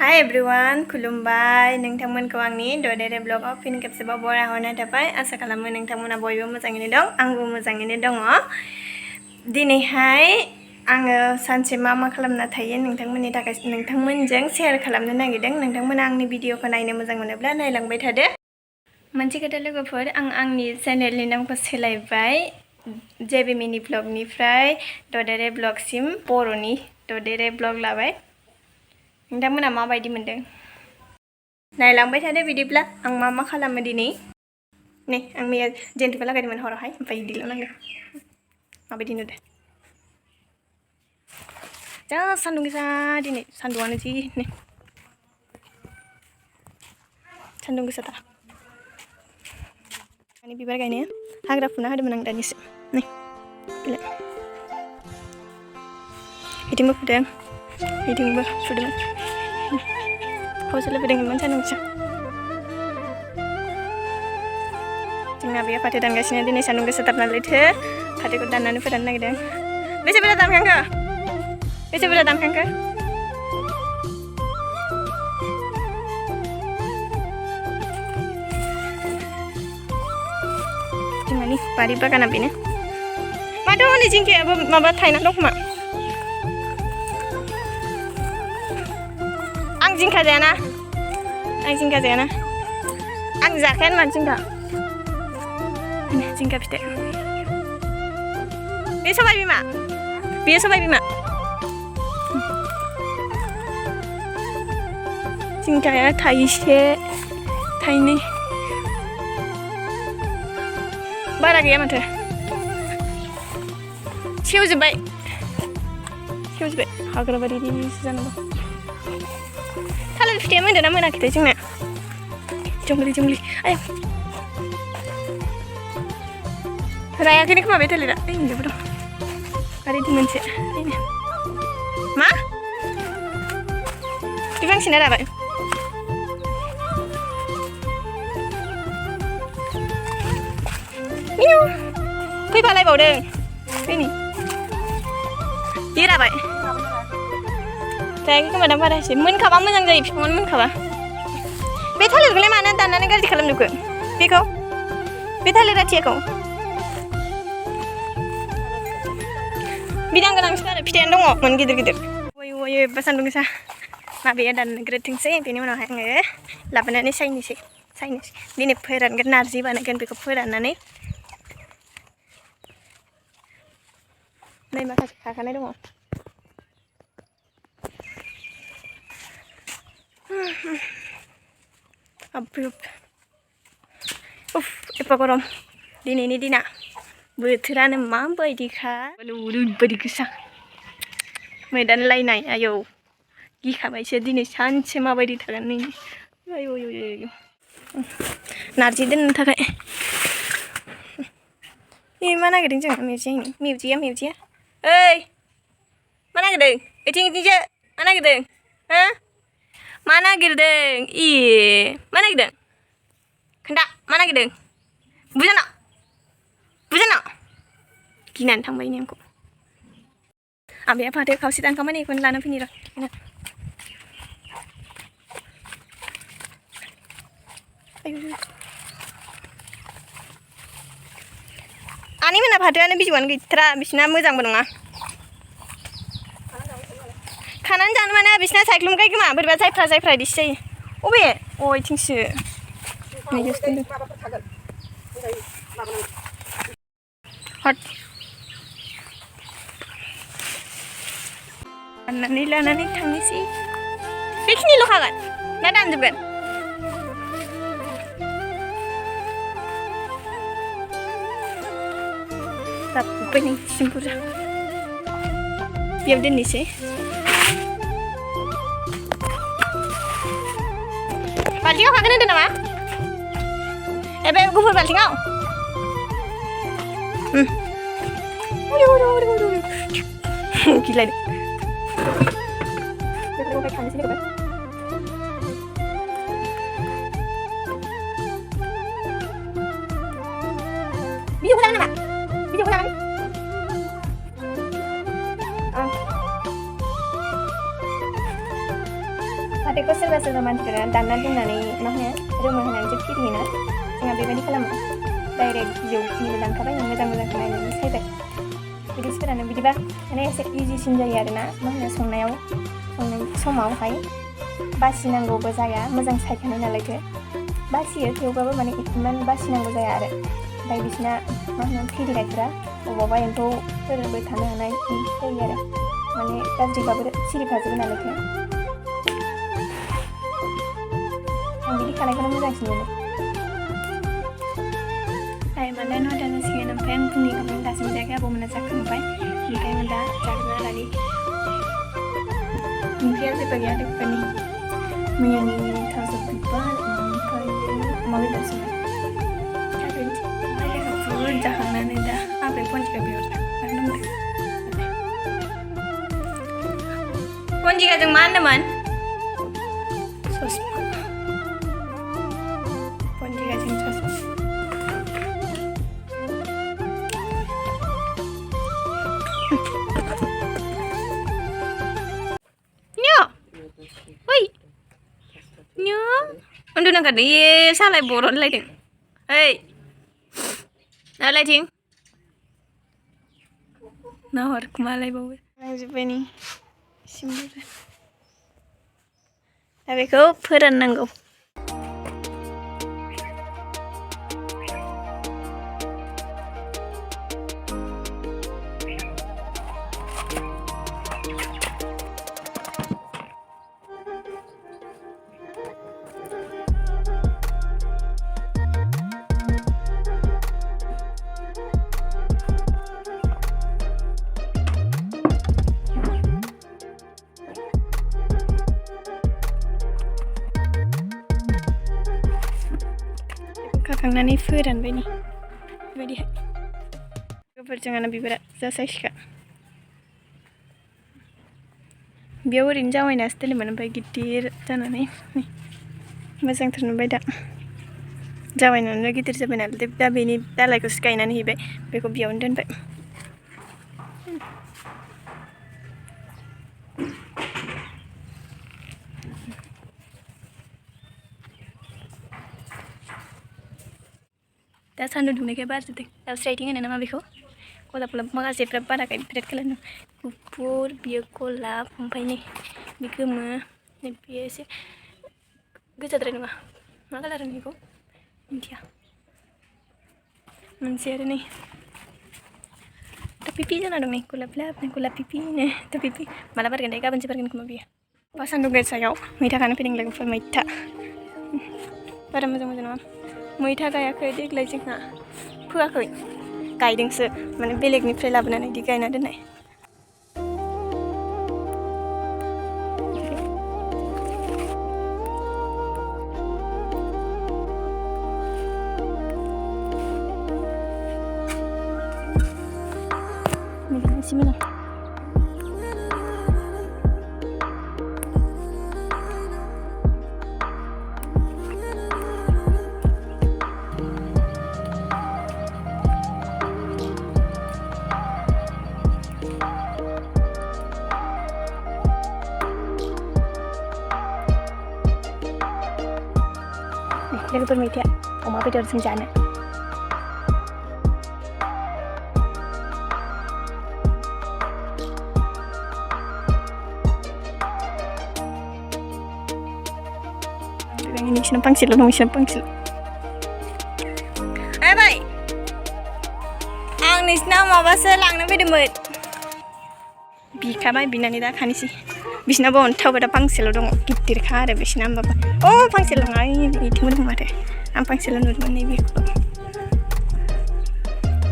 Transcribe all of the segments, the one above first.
Hi everyone, खुलुमबाय नोंथांमोनखौ आंनि ददेरे ब्लगाव फिन खेबसेबाव बराय हरनाय थाबाय। आसा खालामो नोंथांमोना बयबो मोजाङैनो दं, आंबो मोजाङैनो दङ। दिनैहाय आङो सानसे मा खालामना थायो नोंथांमोननि थाखाय नोंथांमोनजों शेयार खालामनो नागिरदों। नोंथांमोना आंनि भिडिअखौ नायनो मोजां मोनोब्ला नायलांबाय थादो। मोनसे खोथा लोगोफोर, आं आंनि चेनेलनि नामखौ सोलायबाय। जेबि मिनि ब्लगनिफ्राय ददेरे ब्लगसिम बर'नि ददेरे ब्लग लाबाय। नोंथांमोना माबायदि मोनदों नायलांबाय थादो। बिदिब्ला आं मा खालामो दिनै। नै आं मैया जेन्टुखौ लागायदोंमोन हरावहाय, ओमफ्राय बिदिल' नांगौ। माबायदि नुदों? जा सान्दुं गोसा दिनै, सान्दुंआनो जि नै सान्दुं गोसाथार। माने बिबार गायनाया हाग्रा फुना होदोंमोन आं दानिसो। नै बिलाइ बिथिंबो फुदों, बिथिंबो फुदोंमोन। खावसेल' फुदोंमोन सान्दुं गोसा। जोंना बेयो फाथो दानगासिनो दिनै सान्दुं गोसाथार नालायथो फाथोखौ दाननानै फोराननो नागिरदों। बेसे बुरजा दानखांखो? बेसे बुरजा दानखांखो? जोंहानि बारि बागाना बेनो। माथो हनै जिंखायाबो माबा थायना दं खोमा। आं जिंखा जायाना, आं जाखायानो मानो जिंखा फिथाइ। बे सबाय बिमा, बेयो सबाय बिमा। जिंखाया थाइसे थाइनै बारा गैया माथो। सेवजोब्बाय हाग्रा बारिसो जानांगौ। थालिर फिथाइया मोनदों ना मोनाखैथाय जोंना? जंगलि आय रायाखैनो खोमा बे थालिरा। ओइ हिनजावबो दं आरो इदि मोनसे मा बे फांसेना राबाय। फैफालायबावदों फैनि बे राबाय। रायाखै खोमा दां बारा एसे मोनखाबा मोजां जायो, बिफाङानो मोनखाबा। बे थालिरखौलाय मानो दाननानै गाज्रि खालामजोबखो? बेखौ बे थालिर आथियाखौ बिदां गोनांसो आरो फिथाइयानो दङमोन गिदिर। ओइ एबा सान्दुं गोसा। माबाया दानग्रोथोंसै, बेनि उनावहाय आङो लाबोनानै सायनोसै। दिनै फोरानगोन, नारजि बानायगोन। बेखौ फोराननानै नै माखासे खाखानाय दङ। एफा गरम दिनैनि दिना। बोथोरानो माबायदिखा, ओरैबायदि गोसा मैदानलायनाय। आयौ गिखाबायसो दिनै सानसे माबायदि थागोन। नै आयौ नारजि दोननो थाखाय मा नागिरदों जों? मिउजिया ओइ मा नागिरदों? इथिंसो मा नागिरदों? हो मा नागिरदों? मा नागिरदों? खोन्था मा नागिरदों? बुजाना गिनानै थांबाय नै आंखौ। आमाया फाथो खावसे दानखांबाय, नै बेखौनो लाना फैनि र'। आनै मोना फाथोआनो बिजौआनो गैथारा, बिसिना मोजांबो नङा। खानानै जानो माने बिसिना सायख्लुमखाय खोमा, बोरैबा जायफ्रा इदिसो जायो। अबे इथिंसो हट दाननानै लानानै थांनोसै। बेखिनिल' खागोन ना दानजोबगोन? जाब्बाय नोंसिम बुरजा। बेयाव दोननोसै। बाल्थिङाव खागोन होनदों नामा? बे गुफुर बाल्थिङाव गिलायदों। बेफोरखौ खानोसै लोगोफोर। बिजौखौ जागोन नामा? बिजौखौ जागोन? फाथैखौ सोरबा सोरबा मानसिफोरा दानना दोननानै मा होनो रोमो होनानैसो फिरियोना जोंहा बेबायदि खालामो डाइरेक्ट बिजौखिनिबो दानखाबाय मोजां मोजांखौ नायनानै सायबाय बिदिसफोरानो बिदिबा माने एसे इजिसिन जायो आरोना मा होनो संनाय समावहाय बासिनांगौबो जाया मोजां सायखानाय नालायथो बासियो थेवबाबो माने इमान बासिनांगौ जाया आरो ओमफ्राय बिसिना मा होनो फिरिनायफोरा अबावबा एम्फौफोरबो थानो हानाय जायो आरो माने गाज्रिबाबो सिरिफाजोबो नालायथो आं बिदि खानायखौनो मोजांसिन मोनो टाइमानो 9ता जासिगोन ओमफ्राय आं फुंनि ओंखाम दासिम जायाखै आबौमोना जाखांबाय ओमफ्राय आं दा जाग्रा लानि ओंख्रिया जेबो गैया लोगोफोरनि मैयानि थास' बिबार ओमफ्राय अमा बेदरसोमोन बुरजा जाखांनानै दा आबै पन्जिका बिहरदों मानो होनदों पन्जिकाजों मा होनदोंमोन ससमा पन्जिकाजों ससमा udah nggak deh salah boron lagi hei lagi nahor kemalai bawa lanjut ini simbol tapi kau peran nanggo खाखांनानै फोरानबाय नि बेबायदिहाय लोगोफोरजों आंना बिबारा जासायसिखा बेयाव ओरैनो जावायनासो दोनोमोन ओमफ्राय गिदिर जानानै मोजांथार नुबाय दा जावायनानै गिदिर जाबाय नालाय दा बेनि दालायखौसो गायनानै हैबाय बेखौ बेयावनो दोनबाय दा सान्दुं दुंनायखाय बारजोबदों दाउस्राइथिं होनो नामा बेखौ गलाब गलाब माखासेफ्रा बाराखै बिराद खालार गुफुर बियो गलाब ओमफ्राय नै बे गोमो बेयो एसे गोजाद्राय नङा मा कालार होनो बेखौ मिन्थिया मोनसे आरो नै टपिपि जाना दं नै गलाब गलाब पिपिनो टपिपि माला बारगोन दे गाबोनसो बारगोन खोमा बियो बा सान्दुं गोसायाव मैथा खानो फैदों लोगोफोर मैथा बारा मोजां नङा मैथा गायाखै देग्लाय जोंहा फोआखै गायदोंसो माने बेलेगनिफ्राय लाबोनानै बिदि गायना दोननाय एसे मोजां लोगोफोर मैथाया अमा बेदरजों जानो nisinan pangsil baik ang nisinan mabaso langno fैदोंमोन बिखाबाय बिनानै दा खानिसै बिसिनाबो अन्थाव दा फांसेल' दङ गिदिरखा आरो बिसिना होमबाबो अ फांसेल' नङा इथिंबो दं माथो आं फांसेल' नुदोंमोन नै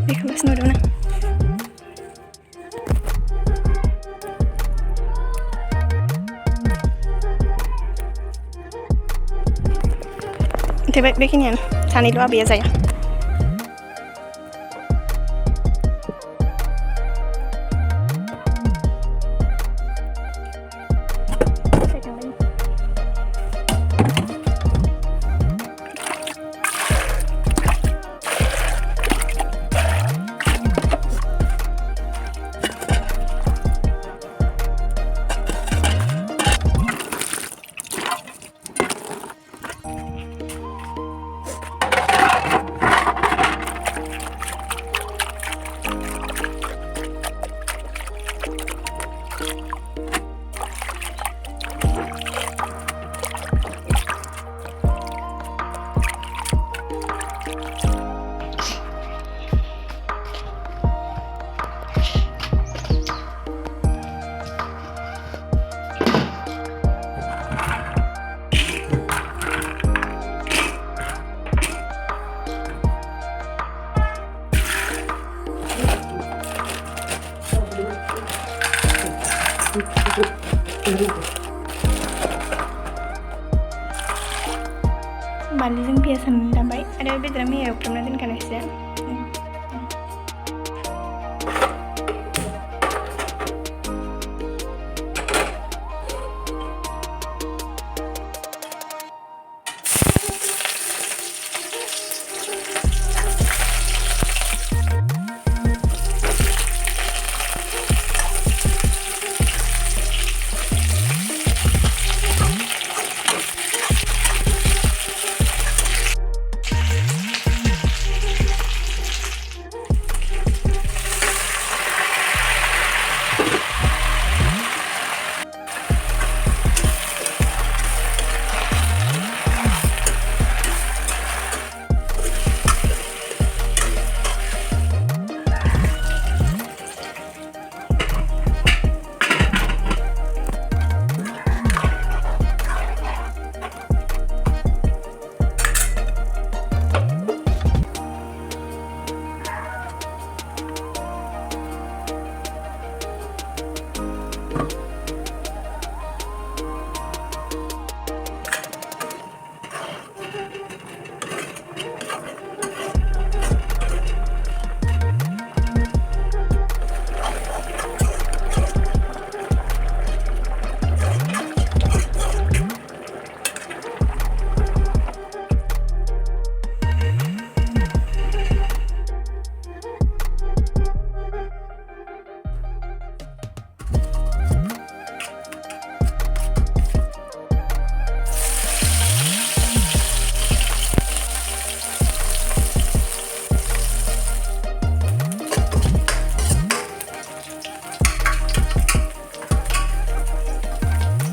बेखौल'सो नुदोंमोन आं ओमफ्राय बेखिनियानो सानैल' आबैया जाया बानलुजों पियाज होनानै लाबाय आरो बेदरा मैया एवफ्रामना दोनखानायसो।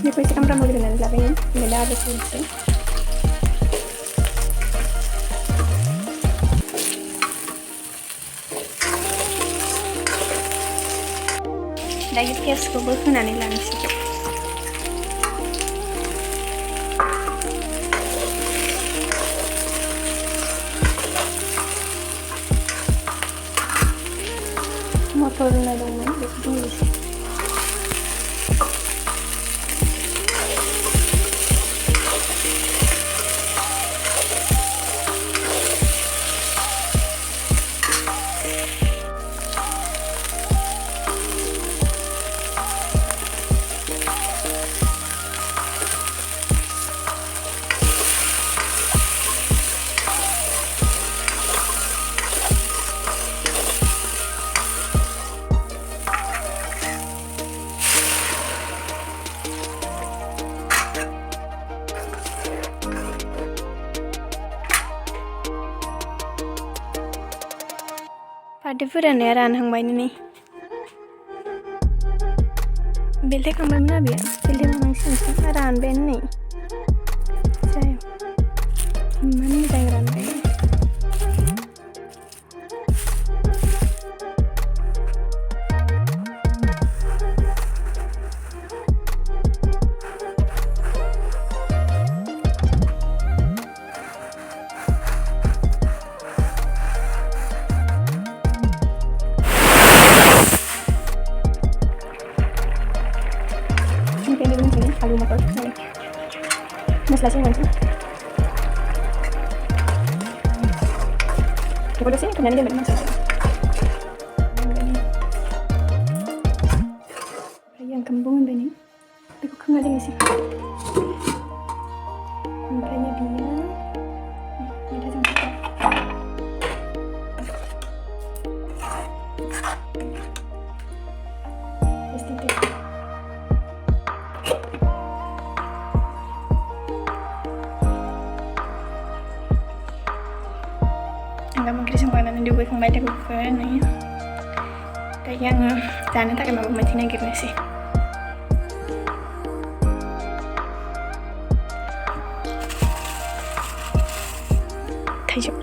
Beखौ एसे खामफ्राम होग्रोनानै लाबाय ओमफ्राय दा आलुखौ होनोसै। दायो पियाजखौबो होनानै लानोसै। मटर रुनाय दंमोन बेखौ होनोसै। फाथो फोराननाया रानहांबायनो नै बेलथायखांबायमोन आबैया बेलथायबावनांसिगोनसो रानबायानो नै जाया इमान मोजां रानबाय। आलु मटर मस्ला sih macam aku udah sih kenyang dia macam yang kembung ini aku kenal dia sih makanya dia ada sampai Oncom oncri sempurnakan juga kembali ke kukuran nih. Kayak yang jangan tak kemau matinya gitu sih. Tajuk.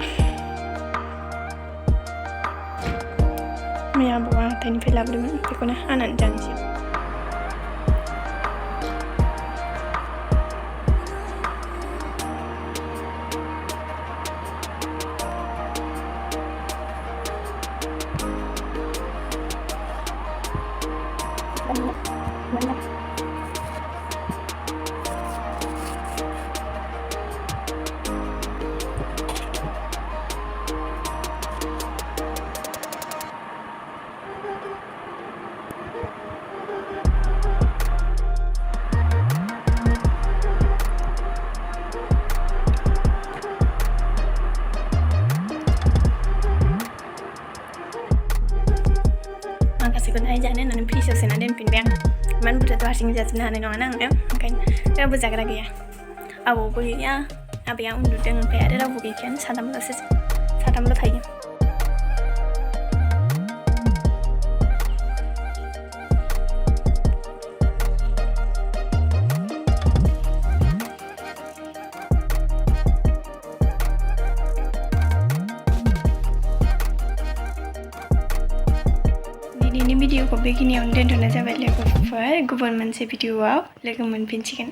Maya bawa tadi film dulu, tapi kena anak janji. Banyak. जानो होननानै फ्रिजआव सोना दोनफिनबाय आं इमान बुरजाथ' हारसिङै जाजोबनो हानाय नङाना आङो ओंखायनो रावबो जाग्रा गैया आबौबो गैया आबैया उन्दुदों ओमफ्राय आरो रावबो गैखायानो साथामल' थायो दिनैनि भिडिअखौ बेखिनियावनो दोनथ'नाय जाबाय लोगोफोर गुबुन मोनसे भिडिअआव लोगो मोनफिनसिगोन